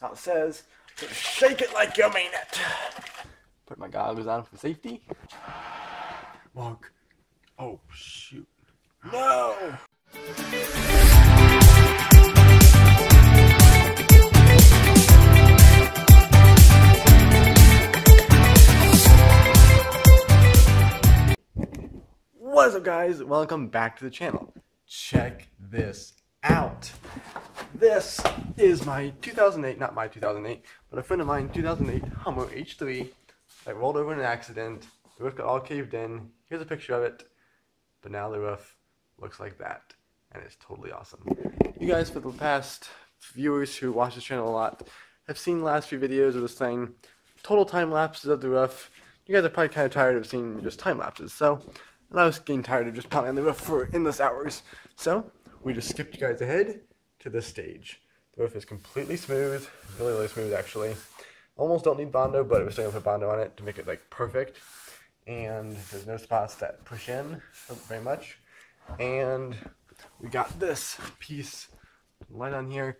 Now it says, shake it like you mean it. Put my goggles on for safety. Walk. Oh, shoot. No! What is up, guys? Welcome back to the channel. Check this out. This is my 2008, not my 2008, but a friend of mine, 2008 Hummer H3 that rolled over in an accident. The roof got all caved in. Here's a picture of it. But now the roof looks like that, and it's totally awesome. You guys, for the past viewers who watch this channel a lot, have seen the last few videos of this thing, total time lapses of the roof. You guys are probably kind of tired of seeing just time lapses, and I was getting tired of just pounding on the roof for endless hours. So we just skipped you guys ahead to this stage. The roof is completely smooth, really smooth actually. Almost don't need Bondo, but we're still gonna put Bondo on it to make it like perfect. And there's no spots that push in very much. And we got this piece light on here.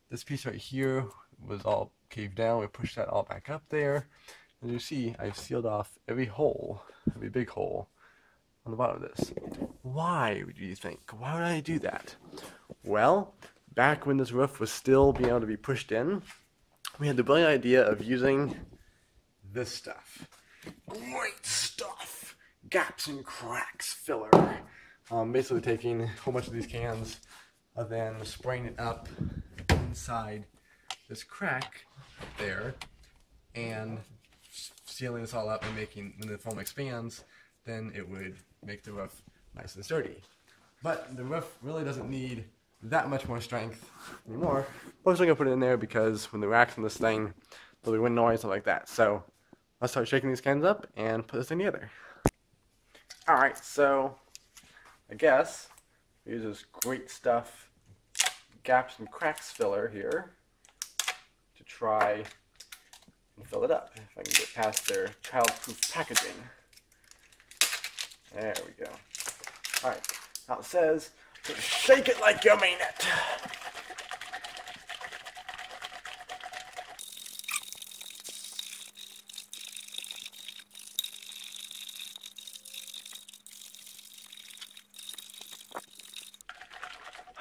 This piece right here was all caved down. We pushed that all back up there. As you see, I've sealed off every hole, every big hole on the bottom of this. Why do you think? Why would I do that? Well, back when this roof was still being able to be pushed in, we had the brilliant idea of using this stuff. Great stuff! Gaps and cracks filler. Basically taking a whole bunch of these cans and then spraying it up inside this crack there and sealing this all up and making, when the foam expands, then it would make the roof nice and sturdy. But the roof really doesn't need that much more strength anymore. I'm just going to put it in there because when the rack's on this thing, there'll be wind noise, stuff like that. So let's start shaking these cans up and put this thing together. Alright, so I guess we use this great stuff, gaps and cracks filler here, to try and fill it up. If I can get past their child-proof packaging. There we go. Alright, now it says, shake it like you mean it.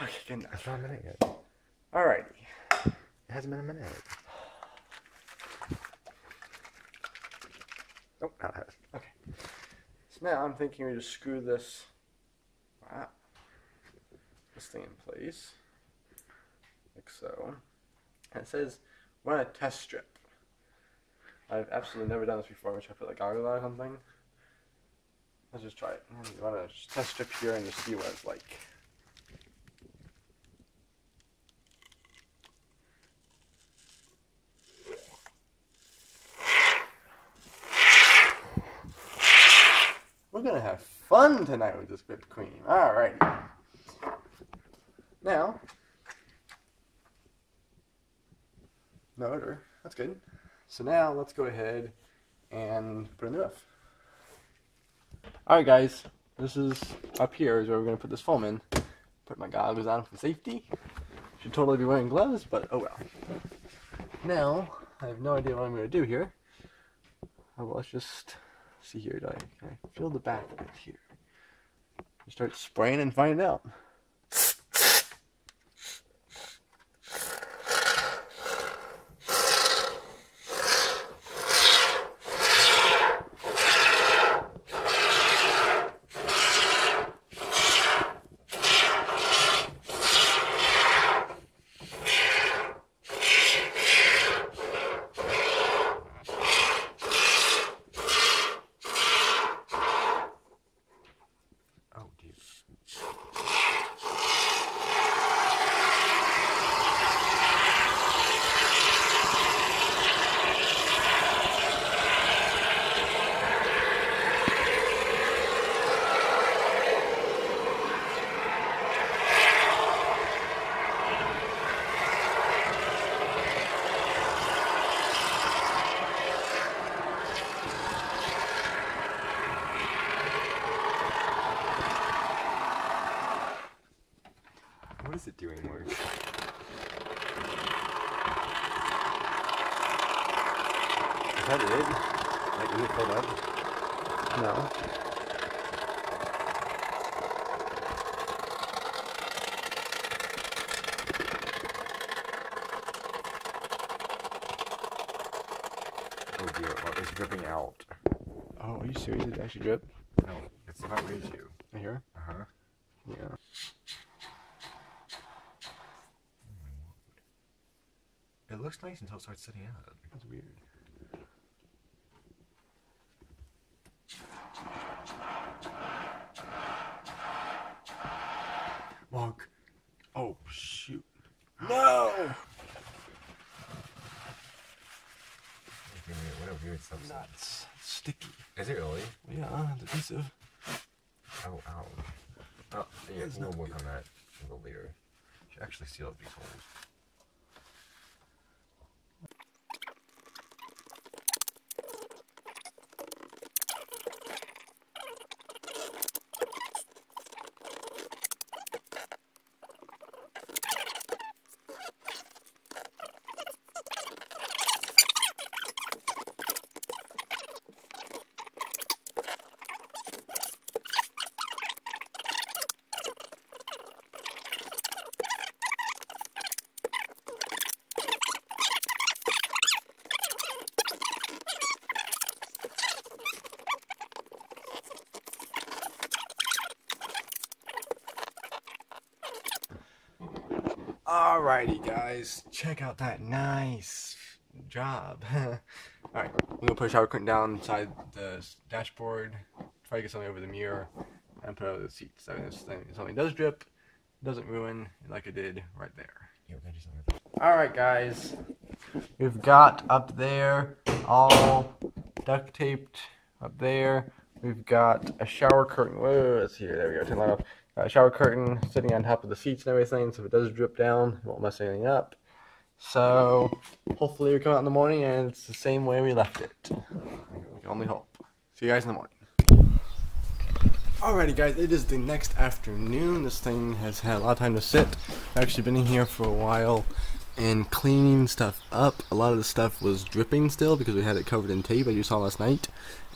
Okay, good enough. It's not a minute yet. Alrighty. It hasn't been a minute. Oh, now it has. Okay. So now I'm thinking we just screw this thing in place, like so. And it says run a test strip. I've absolutely never done this before. I'm trying to put like goggles on or something. Let's just try it. Run a test strip here and just see what it's like. We're gonna have fun tonight with this whipped cream. Alrighty. Now, no odor. That's good. So now let's go ahead and put in the roof. Alright guys, this is up here is where we're gonna put this foam in. Put my goggles on for safety. Should totally be wearing gloves, but oh well. Now, I have no idea what I'm gonna do here. Well, let's just see here. Can I feel the back of it here? Just start spraying and find out. that it? Like, is it filled up? No. Oh dear, well, it's dripping out. Oh, are you serious? Did it actually drip? No, it's about ready to. Right here? Uh-huh. Yeah. It looks nice until it starts sitting out. That's weird. Look. Oh, shoot. No! What a weird substance. Nuts. It's sticky. Is it really? Yeah, it's adhesive. Oh, ow. Oh, yeah, we'll work on that a little later. Should actually seal up these holes. Alrighty, guys, check out that nice job. Alright, I'm gonna put a shower curtain down inside the dashboard, try to get something over the mirror, and put it over the seats. So if something does drip, it doesn't ruin like it did right there. Yeah, we're gonna do something with that. Alright, guys, we've got up there all duct taped up there. We've got a shower curtain. Whoa, let's see here. There we go. Turn the light off. A shower curtain sitting on top of the seats and everything, so if it does drip down, it won't mess anything up. So hopefully we come out in the morning and it's the same way we left it. We can only hope. See you guys in the morning. Alrighty, guys, it is the next afternoon. This thing has had a lot of time to sit. I've actually been in here for a while and cleaning stuff up. A lot of the stuff was dripping still because we had it covered in tape, as you saw last night.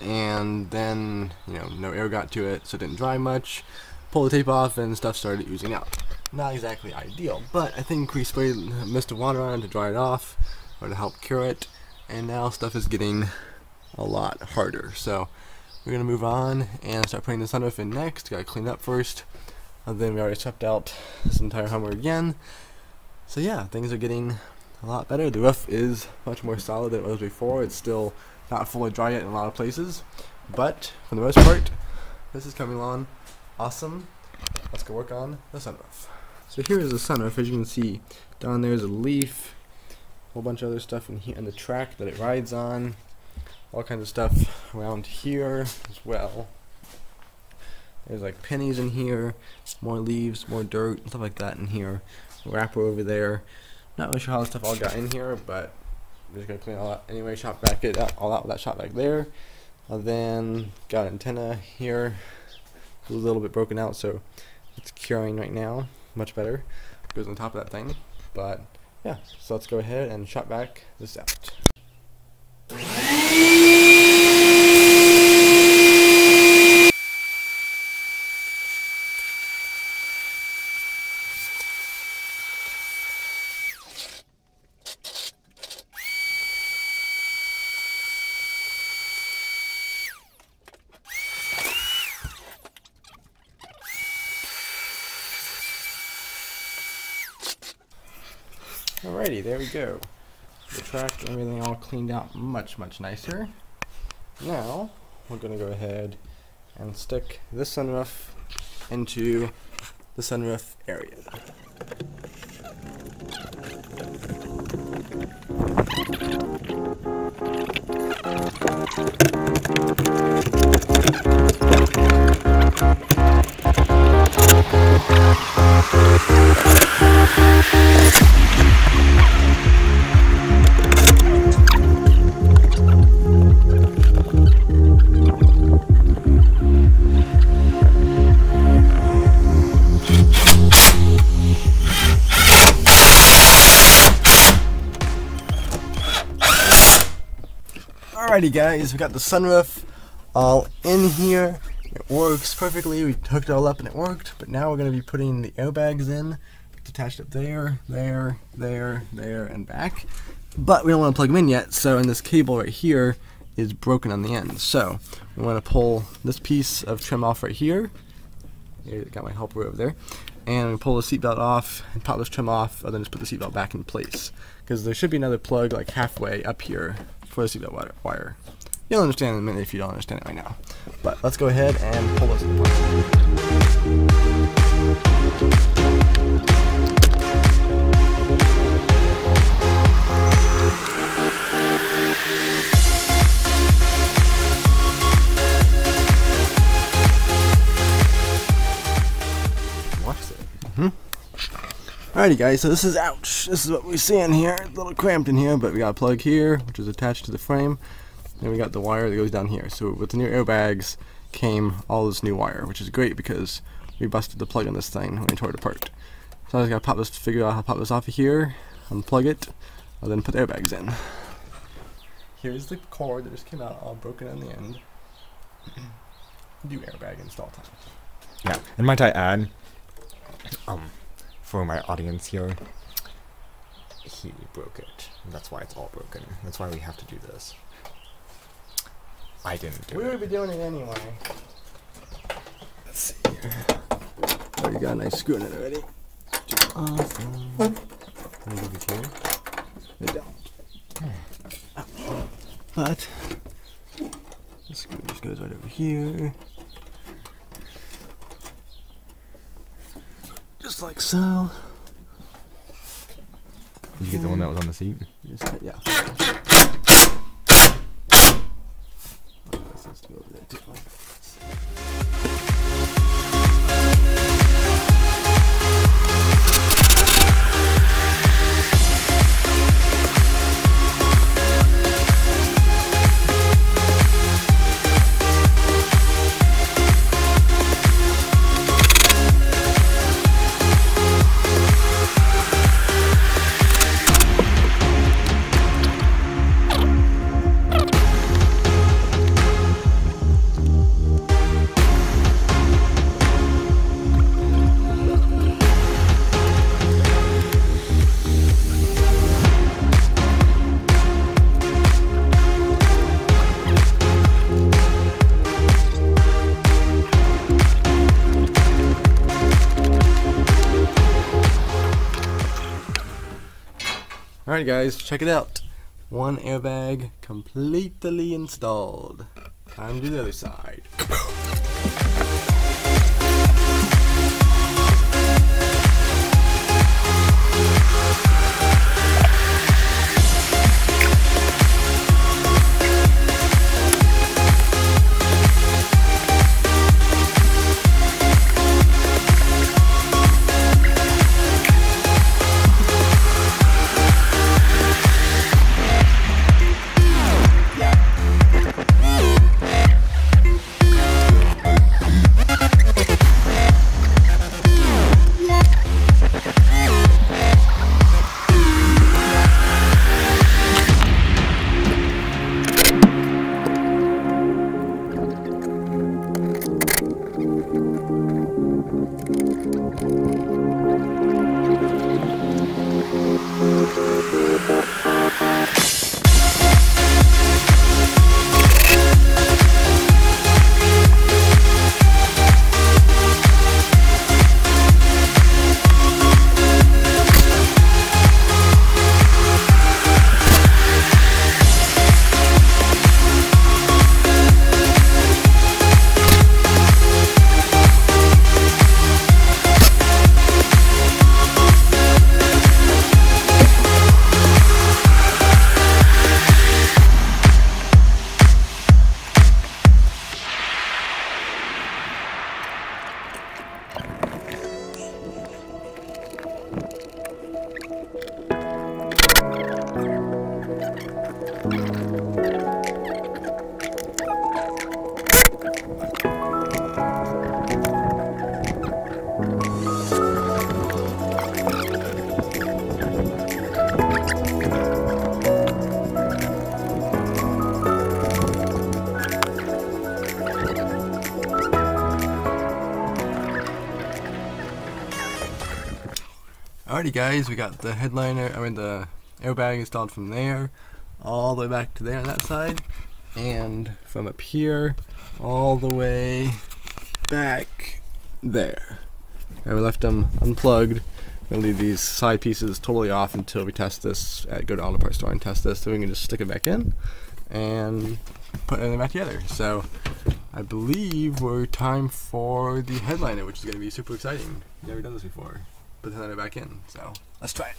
And then, no air got to it, so it didn't dry much. Pull the tape off and stuff started oozing out. Not exactly ideal, but I think we sprayed a mist of water on it to dry it off or to help cure it, and now stuff is getting a lot harder. So we're gonna move on and start putting the sunroof in next. Gotta clean it up first, and then we already swept out this entire Hummer again. So yeah, things are getting a lot better. The roof is much more solid than it was before. It's still not fully dry yet in a lot of places, but for the most part, this is coming along awesome. Let's go work on the sunroof. So here is the sunroof. As you can see, down there is a leaf, a whole bunch of other stuff in here, and the track that it rides on, all kinds of stuff around here as well. There's like pennies in here, more leaves, more dirt, stuff like that in here. Wrapper over there. Not really sure how this stuff all got in here, but I'm just gonna clean it all out anyway. Shop back it all out with that shop back there. And then got an antenna here. A little bit broken out, so it's curing right now. Much better. Goes on top of that thing. But yeah, so let's go ahead and shop back this out. Alrighty, there we go. The track and everything all cleaned out much nicer. Now, we're going to go ahead and stick this sunroof into the sunroof area. Alrighty guys, we got the sunroof all in here. It works perfectly. We hooked it all up and it worked. But now we're going to be putting the airbags in. It's attached up there, there, and back. But we don't want to plug them in yet, so in this cable right here is broken on the end. So we want to pull this piece of trim off right here. Here, got my helper over there. And we pull the seatbelt off and pop this trim off, and then just put the seatbelt back in place. Because there should be another plug like halfway up here for the seatbelt wire. You'll understand in a minute if you don't understand it right now. But let's go ahead and pull this apart. Alrighty guys, so this is ouch. This is what we see in here. It's a little cramped in here, but we got a plug here, which is attached to the frame. And we got the wire that goes down here. So with the new airbags came all this new wire, which is great because we busted the plug on this thing when we tore it apart. So I just gotta figure out how to pop this off of here, unplug it, and then put the airbags in. Here's the cord that just came out, all broken on the end. Do airbag install time. Yeah, and might I add, for my audience here, he broke it. That's why it's all broken. That's why we have to do this. I didn't do it. We would be doing it anyway. Let's see here. Oh, you got a nice screw in it already. Awesome. Can you leave it here? They don't. But the screw just goes right over here. Just like so. Did you get the one that was on the seat? Yeah. Let's go over there too. Alright guys, check it out. One airbag completely installed. Time to do the other side. Alrighty guys, we got the the airbag installed from there, all the way back to there on that side, and from up here, all the way back there. And we left them unplugged. We'll leave these side pieces totally off until we test this, go to auto parts store and test this, so we can just stick it back in and put everything back together. So I believe we're time for the headliner, which is going to be super exciting. Never done this before. Put the headliner back in, so let's try it.